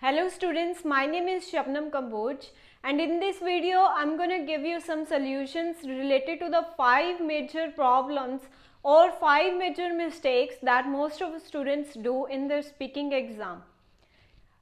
Hello students, my name is Shabnam Kamboj and in this video I'm going to give you some solutions related to the 5 major problems or 5 major mistakes that most of students do in their speaking exam.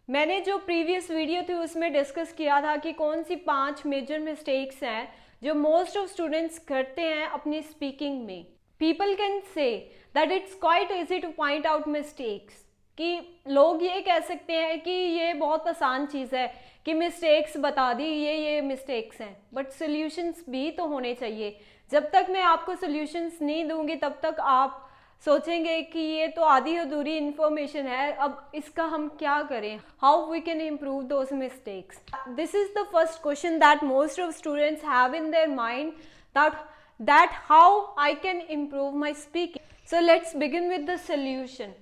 मैंने जो previous video थी उसमें discuss किया था कि कौन सी 5 major mistakes हैं जो मोस्ट ऑफ स्टूडेंट्स करते हैं अपनी स्पीकिंग में. People can say that it's quite easy two point out mistakes, कि लोग ये कह सकते हैं कि ये बहुत आसान चीज़ है कि मिस्टेक्स बता दी, ये मिस्टेक्स हैं, बट सॉल्यूशंस भी तो होने चाहिए. जब तक मैं आपको सॉल्यूशंस नहीं दूंगी तब तक आप सोचेंगे कि ये तो आधी अधूरी इंफॉर्मेशन है, अब इसका हम क्या करें, how we can improve those mistakes. This is the first question that most of students have in their mind, that how I can improve my speaking. So let's begin with the solution.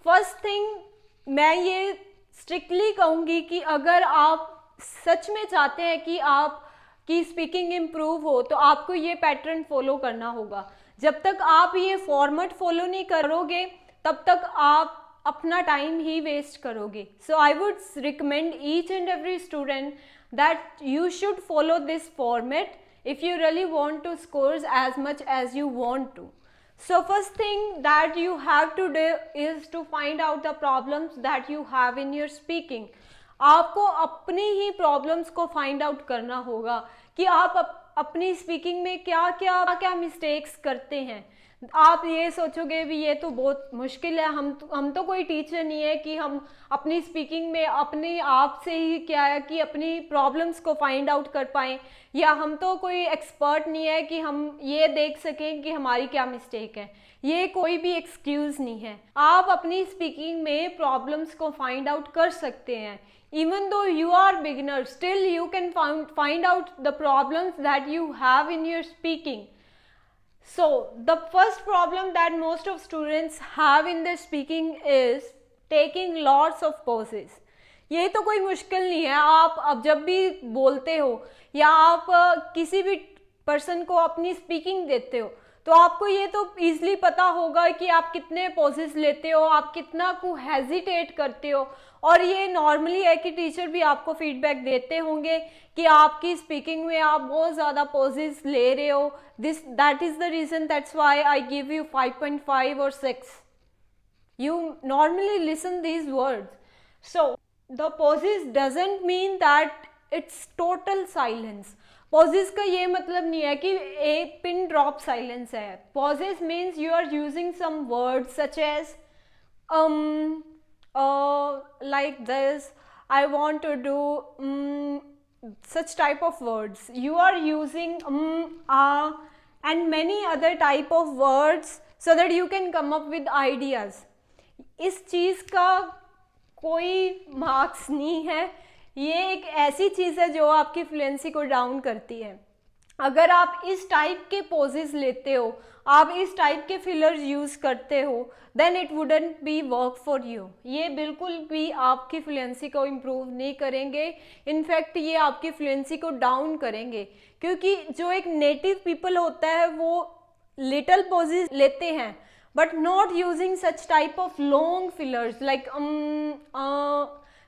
First thing मैं ये strictly कहूँगी कि अगर आप सच में चाहते हैं कि आपकी स्पीकिंग इम्प्रूव हो तो आपको ये पैटर्न फॉलो करना होगा. जब तक आप ये फॉर्मेट फॉलो नहीं करोगे तब तक आप अपना टाइम ही वेस्ट करोगे. So I would recommend each and every student that you should follow this format if you really want to score as much as you want to. So first thing that you have to do is to find out the problems that you have in your speaking. आपको अपनी ही problems को find out करना होगा कि आप अपनी speaking में क्या क्या मिस्टेक्स करते हैं. आप ये सोचोगे भी ये तो बहुत मुश्किल है, हम तो कोई टीचर नहीं है कि हम अपनी स्पीकिंग में अपने आप से ही क्या है कि अपनी प्रॉब्लम्स को फाइंड आउट कर पाएँ, या हम तो कोई एक्सपर्ट नहीं है कि हम ये देख सकें कि हमारी क्या मिस्टेक है. ये कोई भी एक्सक्यूज़ नहीं है. आप अपनी स्पीकिंग में प्रॉब्लम्स को फाइंड आउट कर सकते हैं. Even though you are beginner, still you can find out the problems that you have in your speaking. So the first problem that most of students have in their speaking is taking lots of pauses. ये तो कोई मुश्किल नहीं है. आप अब जब भी बोलते हो या आप किसी भी पर्सन को अपनी स्पीकिंग देते हो तो आपको ये तो ईजिली पता होगा कि आप कितने पॉजेस लेते हो, आप कितना को हेजिटेट करते हो. और ये नॉर्मली है कि टीचर भी आपको फीडबैक देते होंगे कि आपकी स्पीकिंग में आप बहुत ज़्यादा पॉजेस ले रहे हो. That is the reason, that's why I give you 5.5 और 6. You normally listen these words. So the pauses doesn't mean that it's total silence. Pauses का ये मतलब नहीं है कि एक पिन ड्रॉप साइलेंस है. Pauses means you are using some words such as like this, I want to do such type of words. You are using and many other type of words so that you can come up with ideas. इस चीज़ का कोई marks नहीं है. ये एक ऐसी चीज़ है जो आपकी फ्लुएंसी को डाउन करती है. अगर आप इस टाइप के पोजेस लेते हो, आप इस टाइप के फिलर्स यूज़ करते हो, then it wouldn't be work for you. ये बिल्कुल भी आपकी फ्लुएंसी को इम्प्रूव नहीं करेंगे. इनफैक्ट ये आपकी फ्लुएंसी को डाउन करेंगे, क्योंकि जो एक नेटिव पीपल होता है वो लिटिल पोजेस लेते हैं but not using such type of long fillers like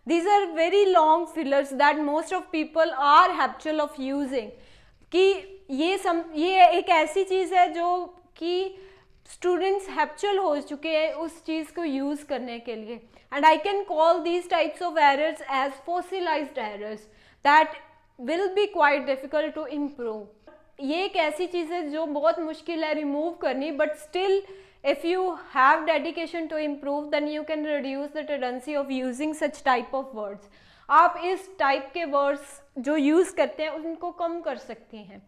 these are very long fillers that most of people are habitual of using. कि ये एक ऐसी चीज़ है जो कि स्टूडेंट्स हैबिचुअल हो चुके हैं उस चीज़ को यूज़ करने के लिए. And I can call these types of errors as fossilized errors that will be quite difficult to improve. ये एक ऐसी चीज़ है जो बहुत मुश्किल है रिमूव करनी, but still if you have dedication to improve then you can reduce the tendency of using such type of words. आप इस टाइप के वर्ड्स जो यूज़ करते हैं उनको कम कर सकते हैं.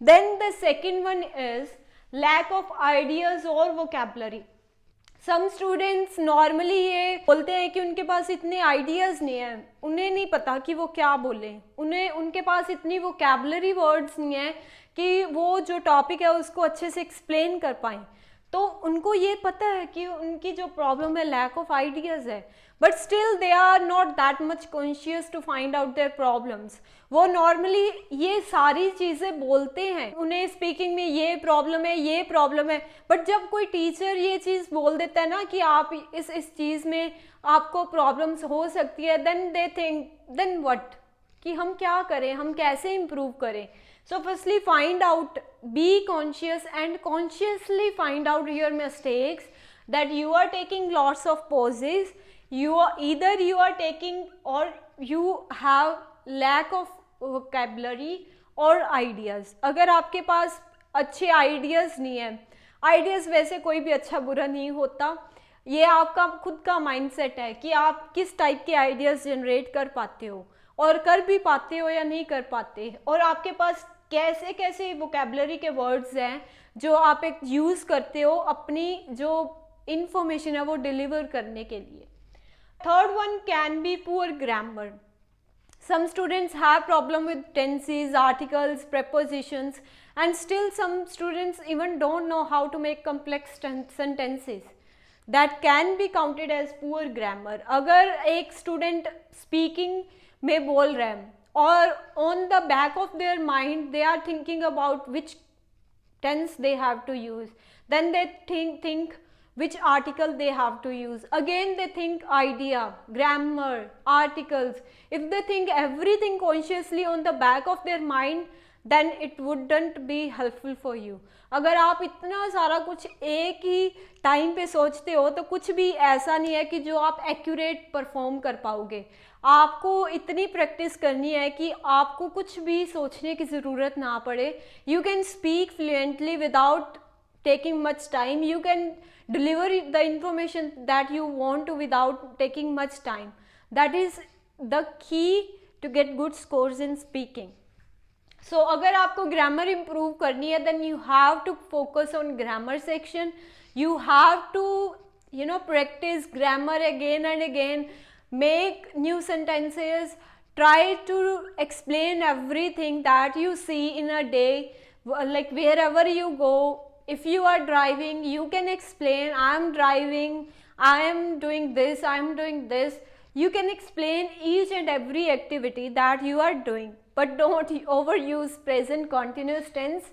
Then the second one is lack of ideas or vocabulary. Some students normally ये बोलते हैं कि उनके पास इतने आइडियाज़ नहीं हैं, उन्हें नहीं पता कि वो क्या बोलें, उनके पास इतनी vocabulary वर्ड्स नहीं है कि वो जो टॉपिक है उसको अच्छे से एक्सप्लेन कर पाएँ. तो उनको ये पता है कि उनकी जो प्रॉब्लम है लैक ऑफ आइडियाज़ है, but still they are not that much conscious to find out their problems. वो नॉर्मली ये सारी चीज़ें बोलते हैं, उन्हें स्पीकिंग में ये प्रॉब्लम है, ये प्रॉब्लम है, बट जब कोई टीचर ये चीज़ बोल देता है ना कि आप इस चीज़ में आपको प्रॉब्लम्स हो सकती है, then they think then what, कि हम क्या करें, हम कैसे इम्प्रूव करें। So firstly find out, be conscious and consciously find out your mistakes, that you are taking lots of pauses, you are taking or you have lack of vocabulary or ideas। अगर आपके पास अच्छे ideas नहीं है, ideas वैसे कोई भी अच्छा बुरा नहीं होता, ये आपका खुद का माइंडसेट है कि आप किस टाइप के आइडियाज़ जनरेट कर पाते हो और कर भी पाते हो या नहीं कर पाते, और आपके पास कैसे कैसे वोकेबलरी के वर्ड्स हैं जो आप एक यूज़ करते हो अपनी जो इंफॉर्मेशन है वो डिलीवर करने के लिए। Third one can be poor grammar. Some students have problem with tenses, articles, prepositions, and still some students even don't know how to make complex sentences. That can be counted as poor grammar। अगर एक student speaking में बोल रहे हैं और on the back of their mind they are thinking about which tense they have to use, then they think which article they have to use, again they think idea, grammar, articles। if they think everything consciously on the back of their mind, then it wouldn't be helpful for you। अगर आप इतना सारा कुछ एक ही time पे सोचते हो तो कुछ भी ऐसा नहीं है कि जो आप एक्यूरेट परफॉर्म कर पाओगे। आपको इतनी प्रैक्टिस करनी है कि आपको कुछ भी सोचने की ज़रूरत ना पड़े। You can speak fluently without taking much time, you can deliver the information that you want to without taking much time। that is the key to get good scores in speaking। so अगर आपको grammar improve करनी है, then you have to focus on grammar section, you have to practice grammar again and again, make new sentences, try to explain everything that you see in a day, like wherever you go। if you are driving, you can explain I am driving, I am doing this, I am doing this। you can explain each and every activity that you are doing, but don't overuse present continuous tense।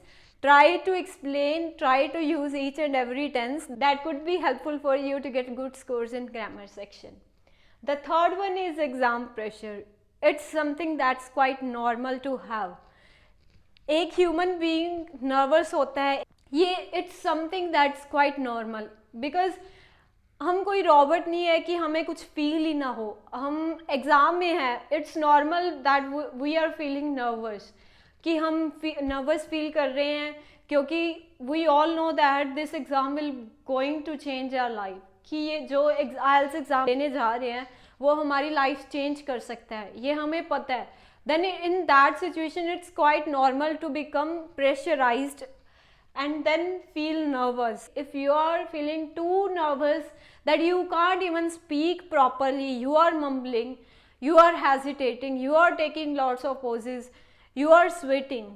try to explain, try to use each and every tense, that could be helpful for you to get good scores in grammar section। the third one is exam pressure। it's something that's quite normal to have। एक human being nervous होता है, ये it's something that's quite normal, because हम कोई robot नहीं है कि हमें कुछ फील ही ना हो। हम एग्ज़ाम में हैं, it's normal that we are feeling nervous, कि हम नर्वस फील कर रहे हैं, क्योंकि we all know that this exam will going to change our life, कि ये जो IELTS एग्ज़ाम देने जा रहे हैं वो हमारी लाइफ चेंज कर सकता है, ये हमें पता है। then in that situation it's quite normal to become pressurized and then feel nervous। if you are feeling too nervous that you can't even speak properly, you are mumbling, you are hesitating, you are taking lots of pauses, you are sweating,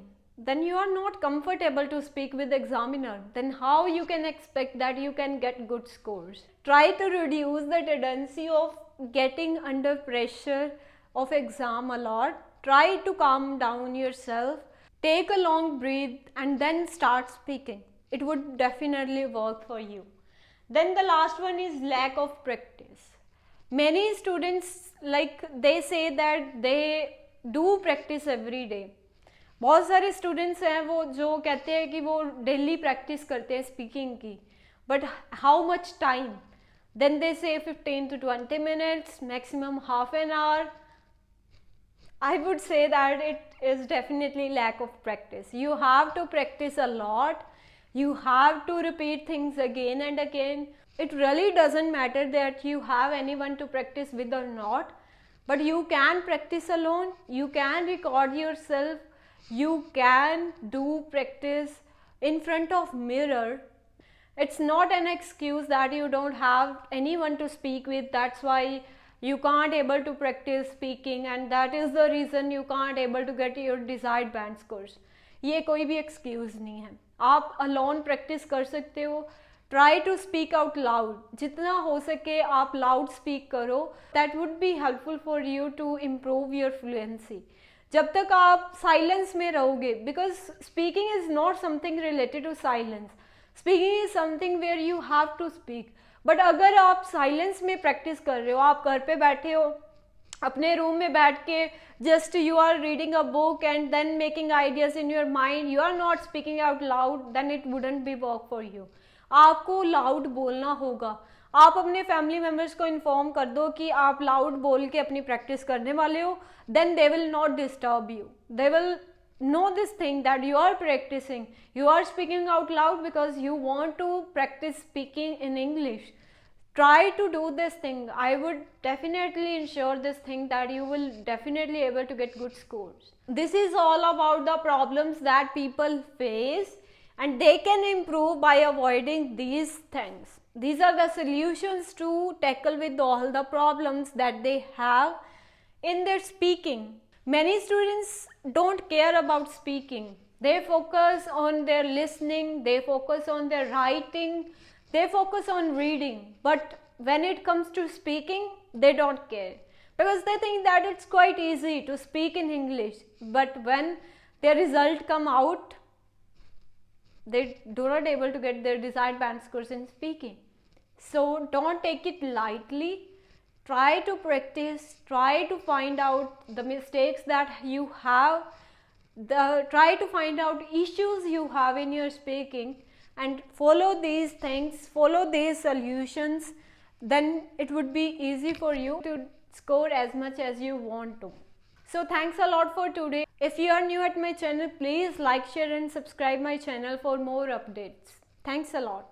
then you are not comfortable to speak with the examiner, then how you can expect that you can get good scores? Try to reduce the tendency of getting under pressure of exam a lot। try to calm down yourself, take a long breath and then start speaking। it would definitely work for you। then the last one is lack of practice। many students they say that they do practice every day। बहुत सारे students हैं वो जो कहते हैं कि वो daily practice करते हैं स्पीकिंग की, but how much time? then they say 15 to 20 minutes, maximum half an hour। I would say that it is definitely lack of practice। you have to practice a lot, you have to repeat things again and again। it really doesn't matter that you have anyone to practice with or not, but you can practice alone, you can record yourself, you can do practice in front of mirror। it's not an excuse that you don't have anyone to speak with, that's why you can't able to practice speaking and that is the reason you can't able to get your desired band scores। ये कोई भी excuse नहीं है। आप alone practice कर सकते हो, Try to speak out loud. जितना हो सके आप loud speak करो. That would be helpful for you to improve your fluency. जब तक आप silence में रहोगे, because speaking is not something related to silence. Speaking is something where you have to speak. But अगर आप silence में practice कर रहे हो, आप घर पे बैठे हो, अपने रूम में बैठ के just you are reading a book and then making ideas in your mind, you are not speaking out loud, then it wouldn't be work for you. आपको लाउड बोलना होगा. आप अपने फैमिली मेम्बर्स को इन्फॉर्म कर दो कि आप लाउड बोल के अपनी प्रैक्टिस करने वाले हो, then they will not disturb you. They will know this thing that you are practicing. You are speaking out loud because you want to practice speaking in English. Try to do this thing. I would definitely ensure this thing that you will definitely able to get good scores. This is all about the problems that people face, and they can improve by avoiding these things. These are the solutions to tackle with all the problems that they have in their speaking. Many students don't care about speaking. They focus on their listening, they focus on their writing, they focus on reading. But when it comes to speaking, they don't care. Because they think that it's quite easy to speak in English. But when their result come out, they do not able to get their desired band scores in speaking. So don't take it lightly. Try to practice, try to find out the mistakes that you have, try to find out issues you have in your speaking, and follow these things, follow these solutions, then it would be easy for you to score as much as you want to. So thanks a lot for today. If you are new at my channel, please like, share and subscribe my channel for more updates. Thanks a lot.